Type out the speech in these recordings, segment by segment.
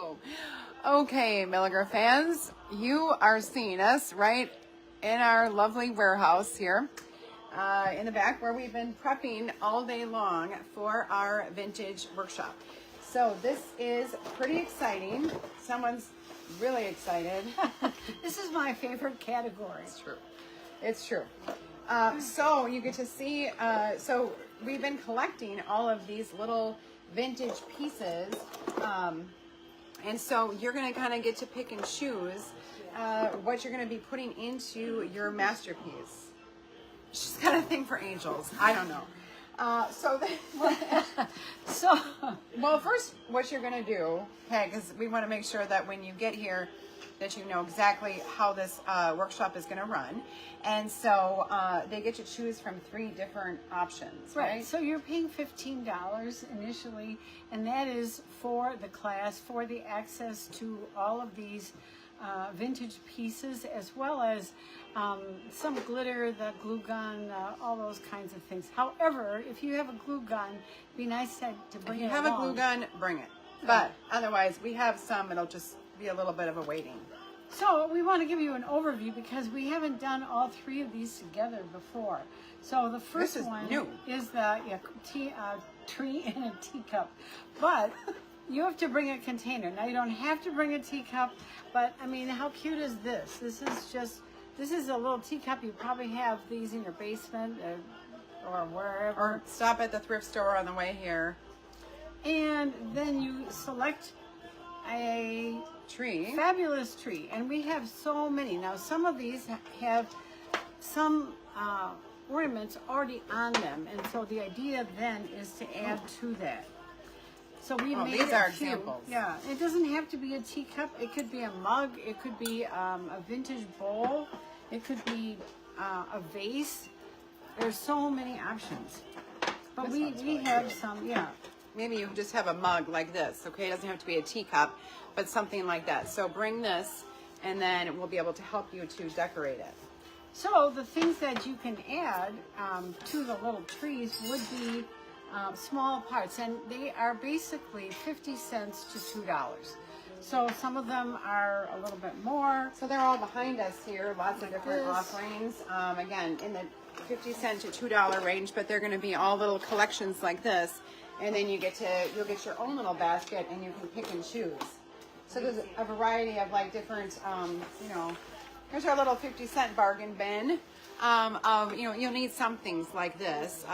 go. Okay, Milliger fans, you are seeing us right in our lovely warehouse here in the back where we've been prepping all day long for our vintage workshop. So this is pretty exciting. Someone's really excited. This is my favorite category. It's true. It's true. So you get to see, so we've been collecting all of these little vintage pieces. And so you're going to kind of get to pick and choose what you're going to be putting into your masterpiece. She's got a thing for angels. I don't know. Well, first, what you're going to do, okay, because we want to make sure that when you get here, that you know exactly how this workshop is going to run. And so they get to choose from 3 different options, right? So you're paying $15 initially, and that is for the class, for the access to all of these vintage pieces, as well as some glitter, the glue gun, all those kinds of things. However, if you have a glue gun, it'd be nice to bring it along. If you have a glue gun, bring it. But otherwise, we have some. It'll just be a little bit of a waiting. So we want to give you an overview because we haven't done all 3 of these together before. So the first one is the tree in a teacup. But you have to bring a container. Now you don't have to bring a teacup, but I mean, how cute is this? This is a little teacup. You probably have these in your basement or wherever. Or stop at the thrift store on the way here. And then you select a fabulous tree, and we have so many. Now some of these have some ornaments already on them, and so the idea then is to add to that. So we made these are few. examples. Yeah, it doesn't have to be a teacup. It could be a mug. It could be a vintage bowl. It could be a vase. There's so many options. But we have some, Maybe you just have a mug like this, okay? It doesn't have to be a teacup, but something like that. So bring this, and then we'll be able to help you to decorate it. So the things that you can add to the little trees would be small parts, and they are basically 50 cents to $2. So some of them are a little bit more. So they're all behind us here, lots of different offerings. Again, in the 50 cent to $2 range, but they're going to be all little collections like this. And then you'll get your own little basket, and you can pick and choose. So there's a variety of like different, here's our little 50-cent bargain bin. You'll need some things like this,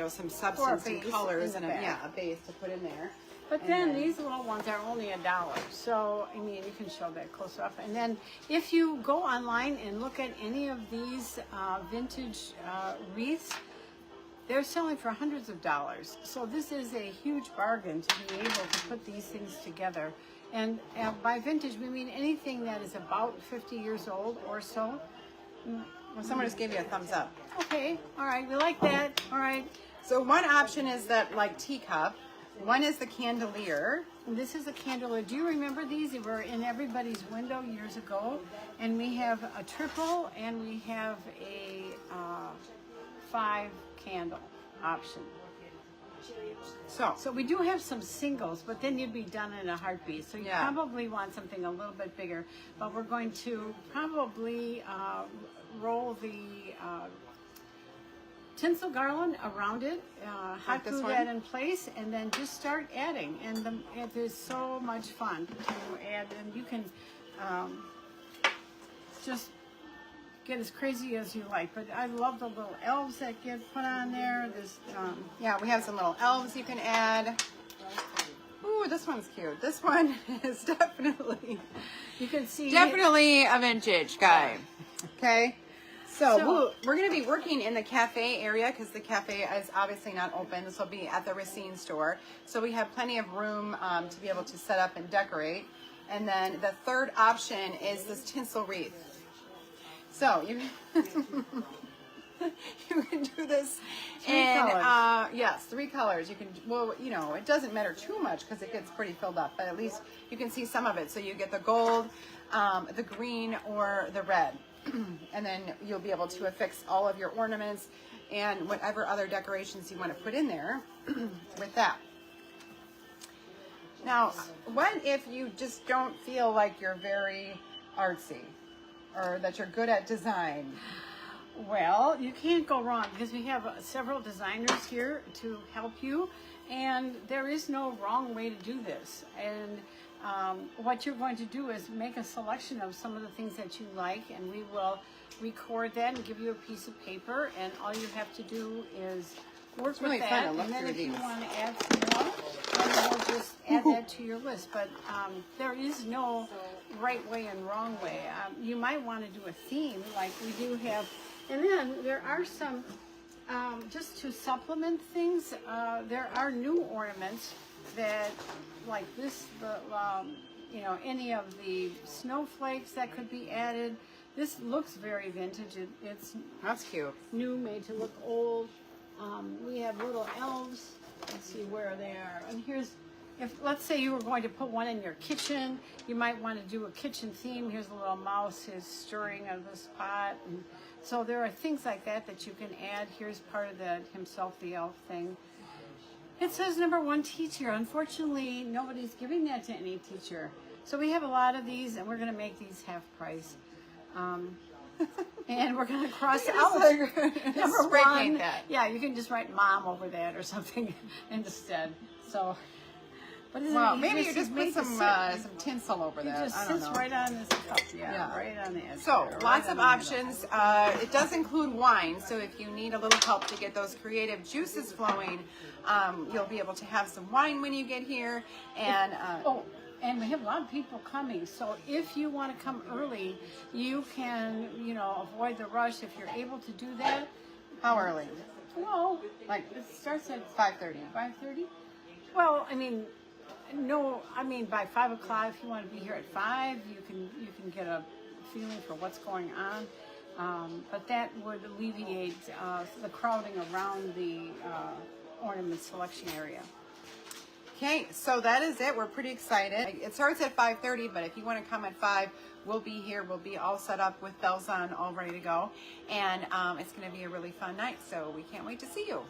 some substance and colors and a base to put in there. But then these little ones are only $1. So, I mean, you can show that close up. And then if you go online and look at any of these vintage wreaths, they're selling for hundreds of dollars. So this is a huge bargain to be able to put these things together. And by vintage, we mean anything that is about 50 years old or so. Well, someone just gave you a thumbs up. Okay, all right, we like that. All right. So one option is that like teacup. One is the chandelier. And this is a candelier. Do you remember these? They were in everybody's window years ago. And we have a triple, and we have a 5 candle option. So we do have some singles, but then you'd be done in a heartbeat. So you probably want something a little bit bigger. But we're going to probably roll the tinsel garland around it, hot glue that in place, and then just start adding. And it is so much fun to add, and you can just get as crazy as you like. But I love the little elves that get put on there. We have some little elves you can add. Ooh, this one's cute. This one is definitely, you can see, definitely a vintage guy. Okay. So we're going to be working in the cafe area because the cafe is obviously not open. This will be at the Racine store. So we have plenty of room to be able to set up and decorate. And then the third option is this tinsel wreath. So you can do this in 3 colors. You can, it doesn't matter too much because it gets pretty filled up, but at least you can see some of it. So you get the gold, the green, or the red. And then you'll be able to affix all of your ornaments and whatever other decorations you want to put in there with that. Now, what if you just don't feel like you're very artsy or that you're good at design? Well, you can't go wrong because we have several designers here to help you, and there is no wrong way to do this. And what you're going to do is make a selection of some of the things that you like, and we will record that and give you a piece of paper, and all you have to do is work It's really with fun that, to look and then through if you these. want to add some more, then we'll just add that to your list. But there is no right way and wrong way. You might want to do a theme like we do have, and then there are some, just to supplement things, there are new ornaments that, like this, you know, any of the snowflakes that could be added. This looks very vintage. It's That's cute. new, made to look old. We have little elves. Let's see where they are. And here's, if let's say you were going to put one in your kitchen, you might want to do a kitchen theme. Here's a little mouse who's stirring out of this pot. And so there are things like that that you can add. Here's part of the himself the elf thing. It says #1 teacher. Unfortunately, nobody's giving that to any teacher. So we have a lot of these, and we're going to make these half price. And we're going to cross out Spray paint that. Yeah, you can just write mom over that or something instead. So, but isn't Well, it maybe easier you just to put make some tinsel over it that. just I don't sits know. right on this cup. Yeah, Yeah. right on the edge. So there, lots right of on the middle. options. It does include wine, so if you need a little help to get those creative juices flowing, you'll be able to have some wine when you get here. And Oh, and we have a lot of people coming, so if you want to come early, you can, you know, avoid the rush. If you're able to do that, how early? well, Like it starts at 5:30. 5:30. Well, I mean, no, I mean by 5 o'clock. If you want to be here at 5, you can get a feeling for what's going on. But that would alleviate the crowding around the ornament selection area. Okay, so that is it. We're pretty excited. It starts at 5:30, but if you want to come at 5, we'll be here. We'll be all set up with bells on, all ready to go. And it's going to be a really fun night, so we can't wait to see you.